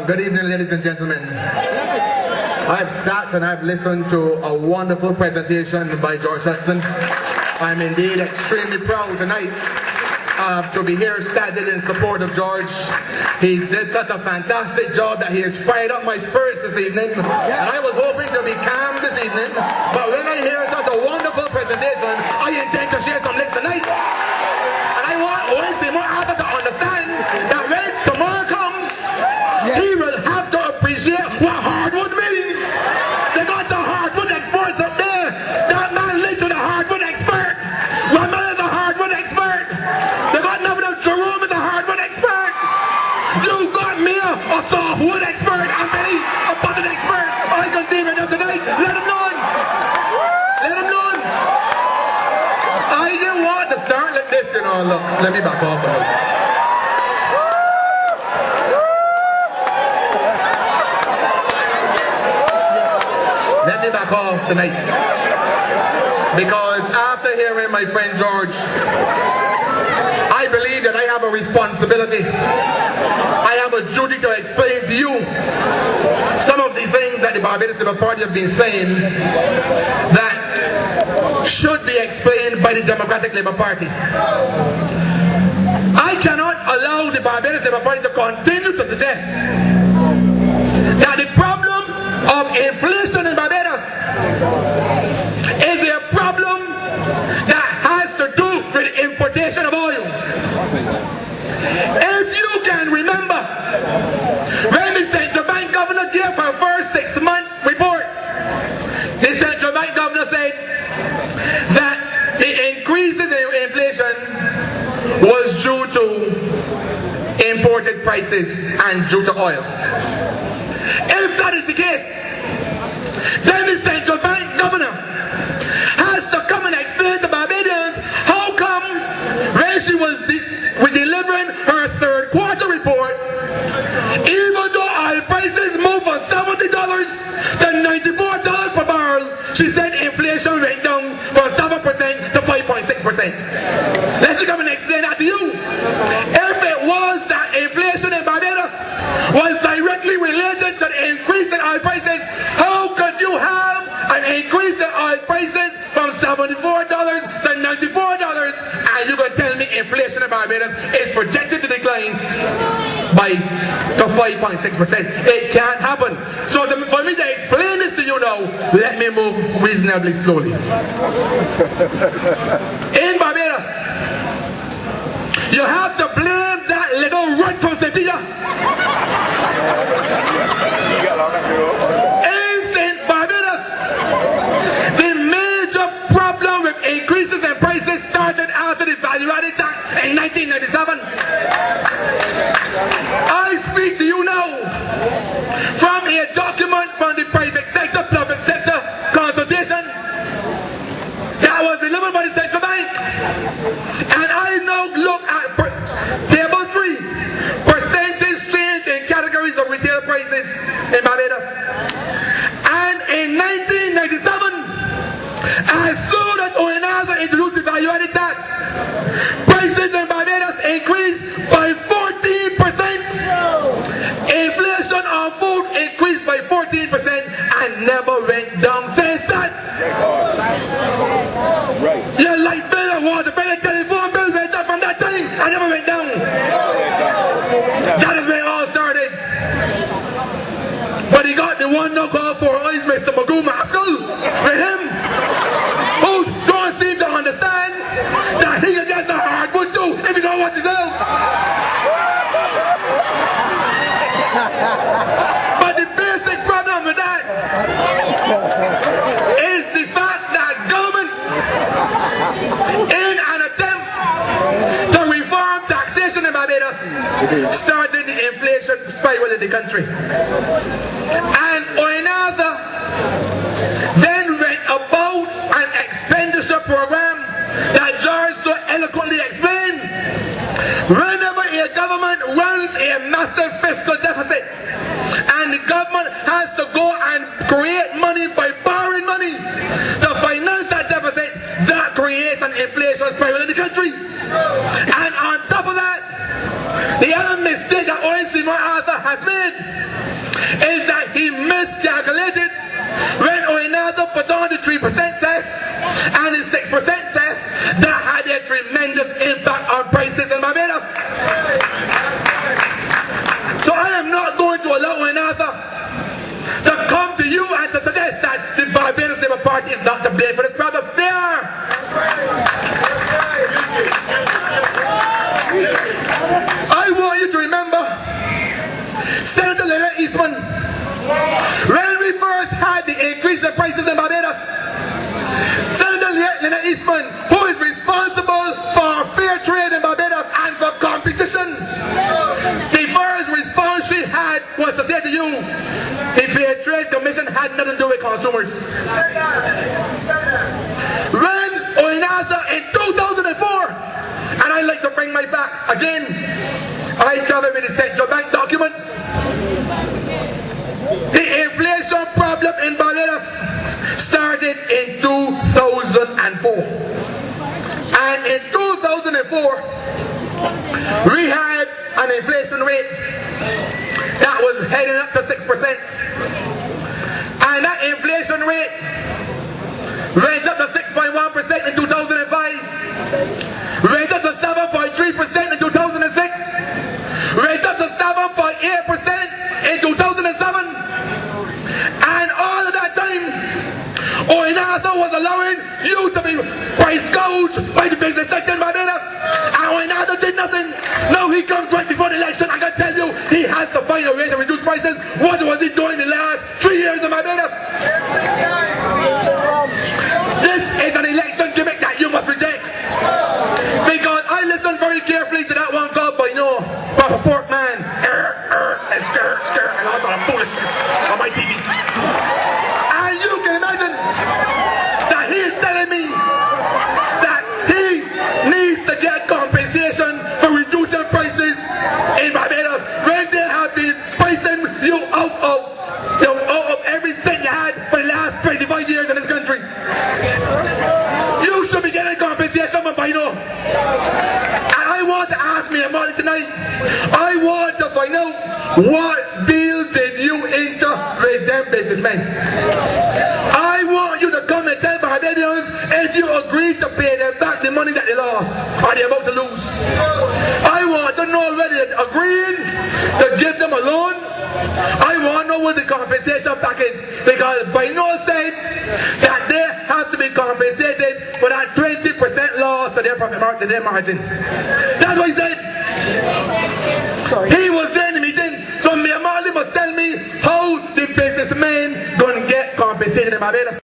Good evening, ladies and gentlemen. I've sat and I've listened to a wonderful presentation by George Hudson. I'm indeed extremely proud tonight to be here standing in support of George. He did such a fantastic job that he has fired up my spirits this evening. And I was hoping to be calm this evening, but when I hear such a wonderful presentation, I intend to share some licks tonight. And I want Owen Arthur to understand that when tomorrow comes, he will have to appreciate what hardwood means. They got the hardwood experts up there. That man lives with a hardwood expert. Raman is a hardwood expert. They got nothing of Jerome is a hardwood expert. You got me a softwood expert. I'm Billy, a button expert. I can deal with them tonight. Let him know. Let him know. I didn't want to start like this, you know. Look, let me back off a little. Let me back off tonight, because after hearing my friend George, I believe that I have a responsibility. I have a duty to explain to you some of the things that the Barbados Labour Party have been saying that should be explained by the Democratic Labour Party. I cannot allow the Barbados Labour Party to continue to suggest that the problem of inflation in Barbados is a problem that has to do with importation of oil. If you can remember, when the central bank governor gave her first 6-month report, the central bank governor said that the increases in inflation was due to imported prices and due to oil. If that is the case, then the central bank governor has to come and explain to Barbadians how come when she was delivering her third quarter report, even though oil prices moved from $70 to $94 per barrel, she said inflation went down from 7% to 5.6%. Let's come and explain that to you. If it was that inflation in Barbados was directly related to the increase in oil prices, how could you have an increase in oil prices from $74 to $94 and you could tell me inflation in Barbados is projected to decline to 5.6%? It can't happen. So for me to explain this to you now, let me move reasonably slowly. In Barbados, you have to blame that little runt from Sevilla. In St. Barbados, the major problem with increases in prices started after the value-added tax in 1997. I speak to you now from a document from the private sector, public sector consultation that was delivered by the central bank. And I now look at table 3, percentage change in categories of retail prices in Barbados. And in 1997, as soon as ONASA introduced the value-added tax, prices in Barbados increased by 14%. Inflation on food increased by 14% and never went down since that. Your light bill and water bill and telephone bill went up from that time and never went down. That is where it all started. But he got the one no call for eyes, Mr. Magoo Maskell, with him, who don't seem to understand that he can get a hardwood too if you don't watch yourself. But the basic problem with that is the fact that government, in an attempt to reform taxation in Barbados, started the inflation spiral in the country. And ONASA then went about an expenditure program that George so eloquently explained. Whenever a government runs a massive fiscal deficit and the government has to go and create money by borrowing money to finance that deficit, that creates an inflation spiral in the country. And on top of that, the other mistake that ONC Arthur has has made is that he miscalculated when Oinado put on the 3% cess and the 6% cess that had a tremendous impact on prices in Barbados. So I am not going to allow Oinado to come to you and to suggest that the Barbados Labour Party is not to blame for this problem. They are. I want you to remember Senator Leonard Eastman. When we first had the increase in prices in Barbados, Senator Leonard Eastman, who is responsible for fair trade in Barbados and for competition, the first response she had was to say to you, the Fair Trade Commission had nothing to do with consumers. When Oinada in 2004, and I like to bring my facts again, I travel with the central bank documents. The inflation problem in Barbados started in 2004. And in 2004, we had an inflation rate that was heading up to 6%. And that inflation rate went up to 6.1% in 2005, went up to 7.3% in 2006, went up to 7.8% in 2007, and all of that time, Oinado was allowing you to be price gouged by the business sector in Barbados, and Oinado did nothing. Now he comes right before the election. I can tell you, he has to find a way to reduce prices. What was he doing the last 3 years in Barbados? This is an election gimmick that you must reject, because I listened very carefully to that one called by Papa Pork Man, and skirt, and all sort of foolishness on my TV. And you can imagine that he is telling me that he needs to get compensation for reducing prices in Barbados when they have been pricing you out of everything you had for the last 25 years in this country. You should be getting compensation from Bino. And I want to ask me about it tonight. I want to find out, what deal did you enter with them businessmen? I want you to come and tell Barbadians if you agreed to pay them back the money that they lost or they're about to lose. I want to know whether they agreed to give them a loan. I want to know what the compensation package, because Bino said that they have to be compensated for that 20% loss to their profit margin, to their margin. That's what he said. He was there in the meeting, so Mia Marley must tell me how the businessmen gonna get compensated in Barbados.